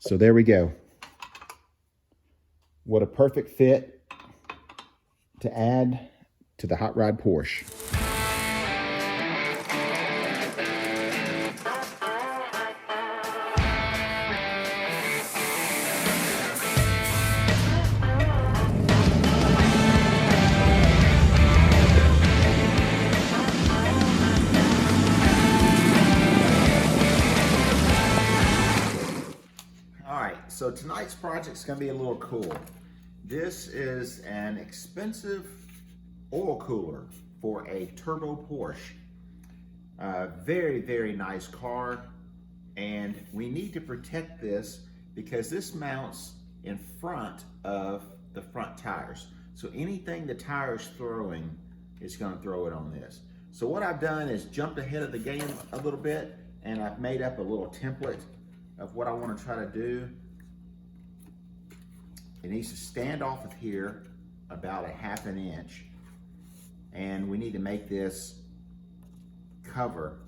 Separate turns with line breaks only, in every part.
So there we go. What a perfect fit to add to the Hot Rod Porsche. So tonight's project's gonna be a little cool. This is an expensive oil cooler for a turbo Porsche. Very, very nice car. And we need to protect this because this mounts in front of the front tires. So anything the tire's throwing is gonna throw it on this. So what I've done is jumped ahead of the game a little bit, and I've made up a little template of what I wanna try to do. It needs to stand off of here about 1/2 inch. And we need to make this cover.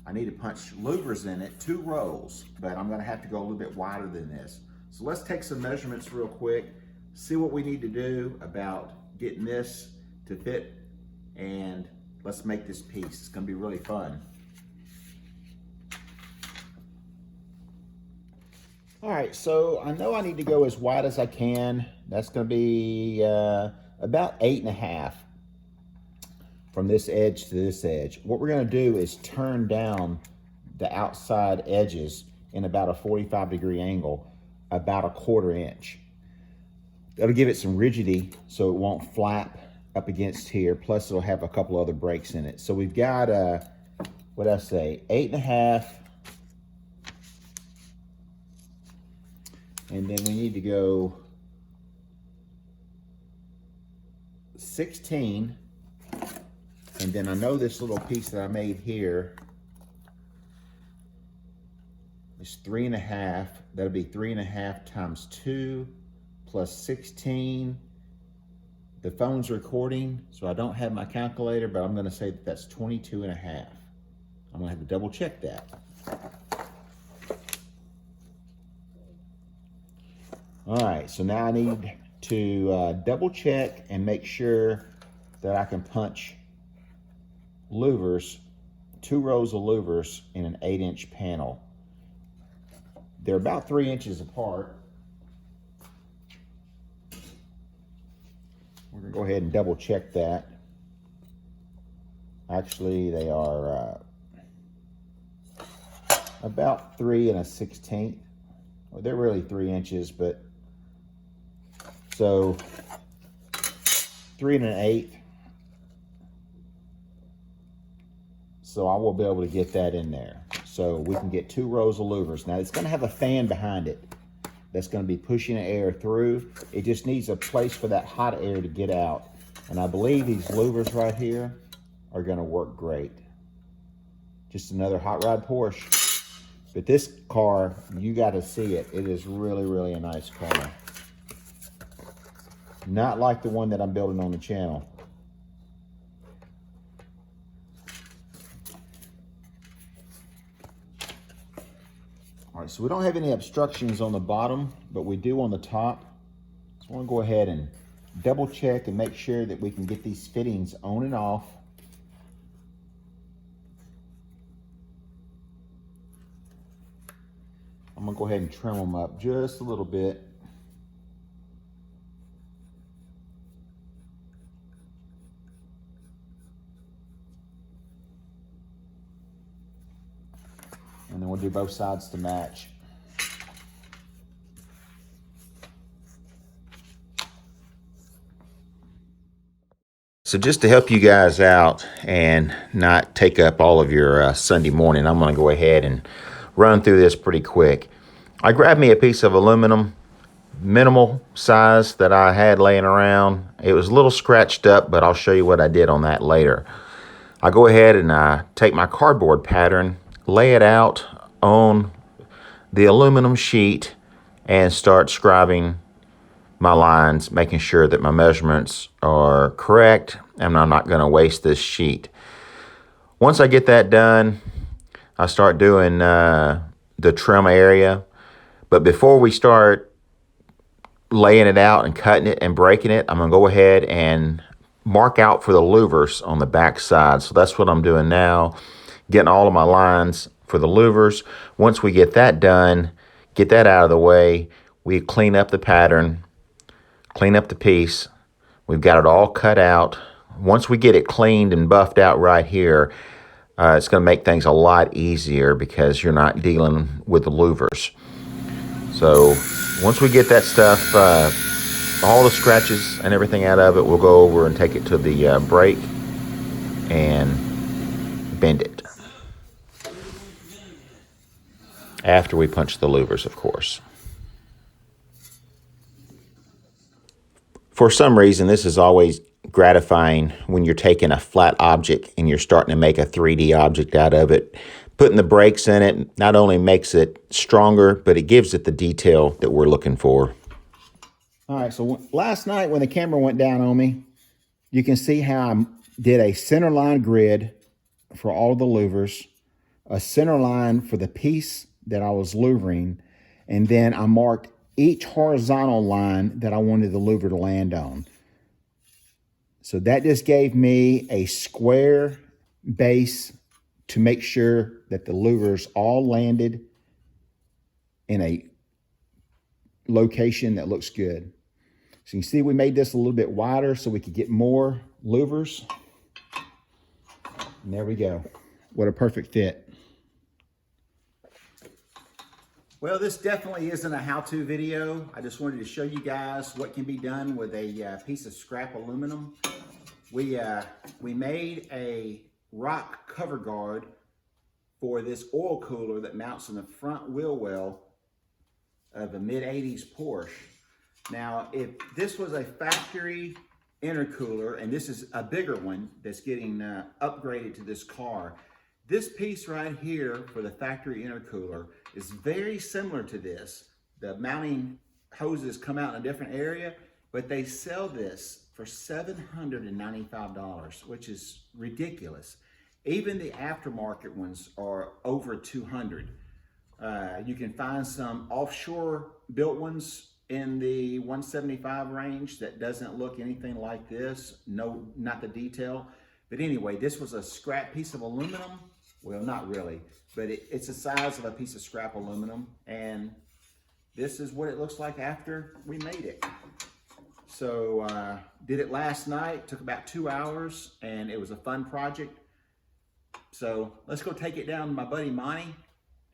I need to punch louvers in it, 2 rows, but I'm gonna have to go a little bit wider than this. So let's take some measurements real quick, see what we need to do about getting this to fit, and let's make this piece. It's gonna be really fun. All right, so I know I need to go as wide as I can. That's gonna be about 8.5 from this edge to this edge. What we're gonna do is turn down the outside edges in about a 45-degree angle, about 1/4 inch. That'll give it some rigidity so it won't flap up against here. Plus it'll have a couple other breaks in it. So we've got, what did I say, 8.5. And then we need to go 16. And then I know this little piece that I made here is 3.5. That'll be 3.5 times 2 plus 16. The phone's recording, so I don't have my calculator, but I'm gonna say that that's 22.5. I'm gonna have to double check that. All right, so now I need to double check and make sure that I can punch louvers, 2 rows of louvers in an 8-inch panel. They're about 3 inches apart. We're gonna go ahead and double check that. Actually, they are about 3 1/16. Well, they're really 3 inches, but so 3 1/8. So I will be able to get that in there. So we can get 2 rows of louvers. Now it's gonna have a fan behind it that's gonna be pushing the air through. It just needs a place for that hot air to get out. And I believe these louvers right here are gonna work great. Just another hot rod Porsche. But this car, you gotta see it. It is really, really a nice car. Not like the one that I'm building on the channel. All right, so we don't have any obstructions on the bottom, but we do on the top. So I want to go ahead and double check and make sure that we can get these fittings on and off. I'm gonna go ahead and trim them up just a little bit. And then we'll do both sides to match. So just to help you guys out and not take up all of your Sunday morning, I'm gonna go ahead and run through this pretty quick. I grabbed me a piece of aluminum, minimal size that I had laying around. It was a little scratched up, but I'll show you what I did on that later. I go ahead and take my cardboard pattern, lay it out on the aluminum sheet, and start scribing my lines, making sure that my measurements are correct and I'm not going to waste this sheet. Once I get that done, I start doing the trim area. But before we start laying it out and cutting it and breaking it, I'm going to go ahead and mark out for the louvers on the back side. So that's what I'm doing now, getting all of my lines for the louvers. Once we get that done, get that out of the way, we clean up the pattern, clean up the piece. We've got it all cut out. Once we get it cleaned and buffed out right here, it's going to make things a lot easier because you're not dealing with the louvers. So once we get that stuff, all the scratches and everything out of it, we'll go over and take it to the brake and bend it. After we punch the louvers, of course. For some reason, this is always gratifying when you're taking a flat object and you're starting to make a 3D object out of it. Putting the brakes in it not only makes it stronger, but it gives it the detail that we're looking for.
All right, so last night when the camera went down on me, you can see how I did a center line grid for all the louvers, a center line for the piece that I was louvering, and then I marked each horizontal line that I wanted the louver to land on. So that just gave me a square base to make sure that the louvers all landed in a location that looks good. So you can see we made this a little bit wider so we could get more louvers. And there we go. What a perfect fit. Well, this definitely isn't a how-to video. I just wanted to show you guys what can be done with a piece of scrap aluminum. We made a rock cover guard for this oil cooler that mounts in the front wheel well of a mid-80s Porsche. Now, if this was a factory intercooler, and this is a bigger one that's getting upgraded to this car, this piece right here for the factory intercooler is very similar to this. The mounting hoses come out in a different area, but they sell this for $795, which is ridiculous. Even the aftermarket ones are over $200. You can find some offshore built ones in the 175 range that doesn't look anything like this. No, not the detail. But anyway, this was a scrap piece of aluminum. Well, not really, but it's the size of a piece of scrap aluminum. And this is what it looks like after we made it. So did it last night, took about 2 hours, and it was a fun project. So let's go take it down to my buddy Monty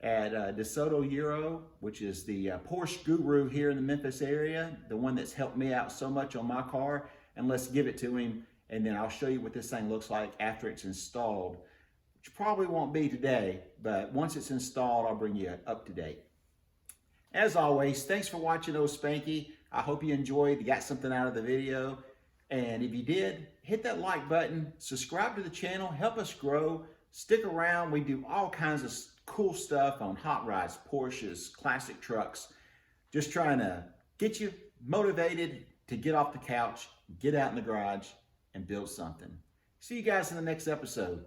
at DeSoto Euro, which is the Porsche guru here in the Memphis area, the one that's helped me out so much on my car. And let's give it to him, and then I'll show you what this thing looks like after it's installed, which probably won't be today, but once it's installed, I'll bring you up to date. As always, thanks for watching Old Spanky. I hope you enjoyed, you got something out of the video. And if you did, hit that like button, subscribe to the channel, help us grow, stick around. We do all kinds of cool stuff on hot rods, Porsches, classic trucks. Just trying to get you motivated to get off the couch, get out in the garage, and build something. See you guys in the next episode.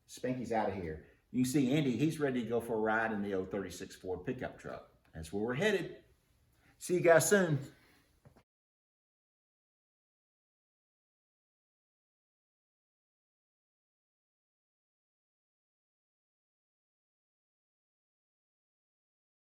Spanky's out of here. You can see Andy, he's ready to go for a ride in the 036 Ford pickup truck. That's where we're headed. See you guys soon.